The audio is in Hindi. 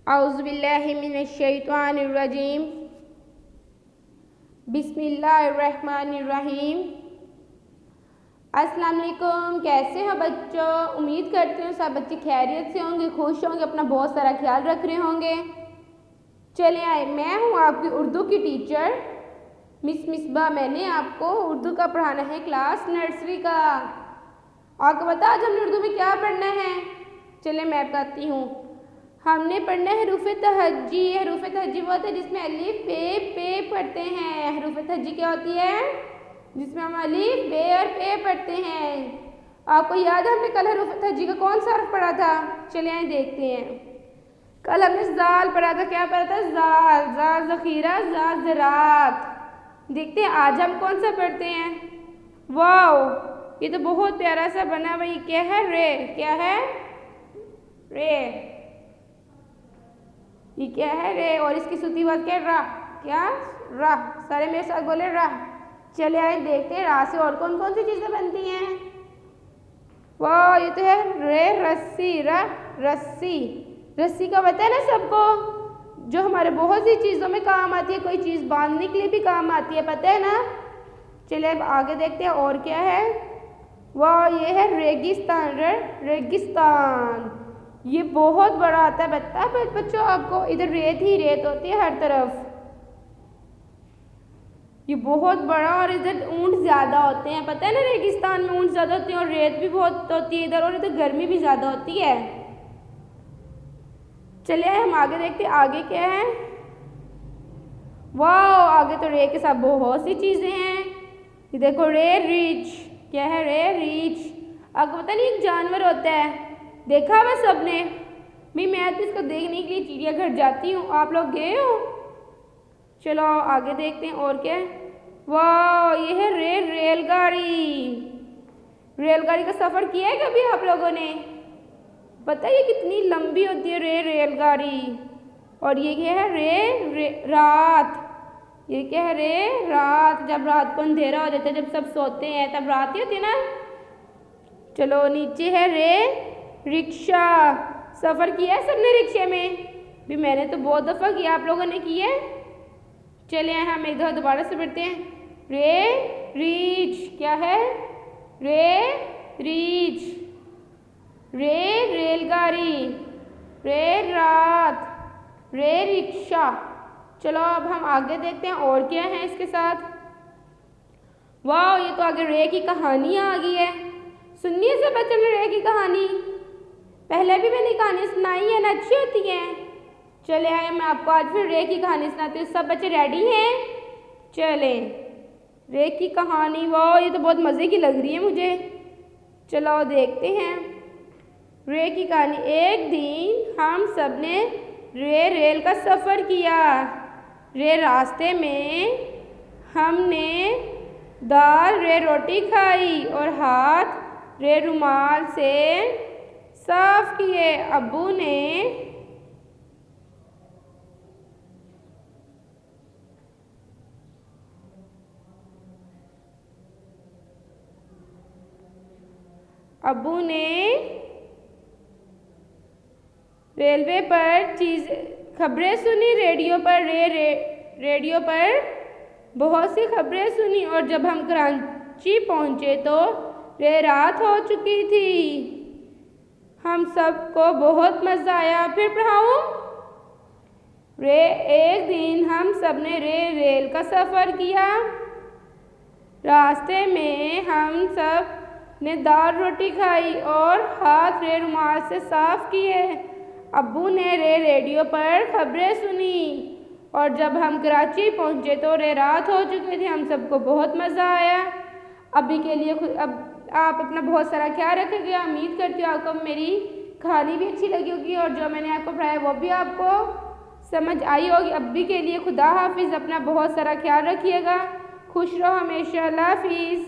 औज़ुबिल्लाहिमिनश्शैतानिर्रजीम बिस्मिल्लाहिर्रहमानिर्रहीम। अस्सलाम वालेकुम। कैसे हो बच्चों? उम्मीद करती हूँ सब बच्चे खैरियत से होंगे, खुश होंगे, अपना बहुत सारा ख्याल रख रहे होंगे। चले आए, मैं हूँ आपकी उर्दू की टीचर मिस मिसबा। मैंने आपको उर्दू का पढ़ाना है क्लास नर्सरी का। आपको पता आज हमने उर्दू में क्या पढ़ना है? चले मैं बताती हूँ। हमने पढ़ना है हरूफ तहज्जी। हरूफ तहज्जी वो होता है जिसमें अलिफ पे पढ़ते हैं। हरूफ तहज्जी क्या होती है? जिसमें हम अलिफ बे और पे पढ़ते हैं। आपको याद है हमने कल हरूफ तहज्जी का कौन सा हर्फ पढ़ा था? चलिए आए देखते हैं। कल हमने जाल पढ़ा था। क्या पढ़ा था? जाल, जाल ज़ख़ीरा, जाल ज़रात। देखते हैं आज हम कौन सा पढ़ते हैं। वाओ, ये तो बहुत प्यारा सा बना हुआ। ये क्या है? रे। क्या है? रे। ये क्या है? रे। और इसकी सूती बात क्या? रा। क्या? रा। सारे मेरे साथ बोले रा। चले आए देखते हैं रा से और कौन कौन सी चीज़ें बनती हैं। वाह, ये तो है रे रस्सी। रा रस्सी। रस्सी का पता है ना सबको, जो हमारे बहुत सी चीज़ों में काम आती है। कोई चीज़ बांधने के लिए भी काम आती है, पता है ना। चलिए अब आगे देखते हैं और क्या है। वाह, ये है रेगिस्तान। रेगिस्तान ये बहुत बड़ा आता है बच्चों आपको। इधर रेत ही रेत होती है हर तरफ। ये बहुत बड़ा, और इधर ऊंट ज़्यादा होते हैं, पता है ना। रेगिस्तान में ऊंट ज़्यादा होते हैं और रेत भी बहुत होती है इधर, और इधर गर्मी भी ज़्यादा होती है। चलिए हम आगे देखते हैं आगे क्या है। वाह, आगे तो रे के साथ बहुत सी चीज़ें हैं। ये देखो रे रिच। क्या है? रे रिच। आपको पता नहीं एक जानवर होता है, देखा हुआ सबने भी। मैं तो इसको देखने के लिए चिड़ियाघर जाती हूँ। आप लोग गए हो? चलो आगे देखते हैं और क्या है। वाह, ये है रेलगाड़ी। रेलगाड़ी का सफ़र किया है कभी आप लोगों ने? पता है ये कितनी लंबी होती है रेलगाड़ी। और ये क्या है? रात। ये क्या है? रात। जब रात को अंधेरा हो जाता है, जब सब सोते हैं तब रात ही होती है ना। चलो नीचे है रिक्शा। सफ़र किया है सबने रिक्शे में भी? मैंने तो बहुत दफ़ा किया। आप लोगों ने किया है? चले हम एक दफ़ा दोबारा से पढ़ते हैं। रीच। क्या है? रीच। रेलगाड़ी। रात। रिक्शा। चलो अब हम आगे देखते हैं और क्या है इसके साथ। वाह, ये तो आगे रे की कहानी आ गई है। सुनिए सब बच्चों ने रे की कहानी। पहले भी मैंने कहानी सुनाई है ना, अच्छी होती है। चले आए, मैं आपको आज फिर रे की कहानी सुनाती हूँ। सब बच्चे रेडी हैं? चले रे की कहानी। वाह, ये तो बहुत मज़े की लग रही है मुझे। चलो देखते हैं रे की कहानी। एक दिन हम सब ने रेल का सफ़र किया। रास्ते में हमने दाल रोटी खाई और हाथ रुमाल से साफ किए। अब्बू ने रेलवे पर खबरें सुनी। रेडियो पर बहुत सी खबरें सुनी, और जब हम कराची पहुँचे तो रात हो चुकी थी। हम सबको बहुत मज़ा आया। फिर पढ़ाऊँ? एक दिन हम सब ने रेल का सफ़र किया। रास्ते में हम सब ने दाल रोटी खाई और हाथ रुमाल से साफ किए। अब्बू ने रेडियो पर खबरें सुनी, और जब हम कराची पहुँचे तो रात हो चुकी थी। हम सबको बहुत मज़ा आया। अभी के लिए अब आप अपना बहुत सारा ख्याल रखिएगा। उम्मीद करती हूँ आपको मेरी कहानी भी अच्छी लगी होगी, और जो मैंने आपको पढ़ाया वो भी आपको समझ आई होगी। अभी के लिए खुदा हाफिज़। अपना बहुत सारा ख्याल रखिएगा। खुश रहो हमेशा। अल्लाह हाफिज़।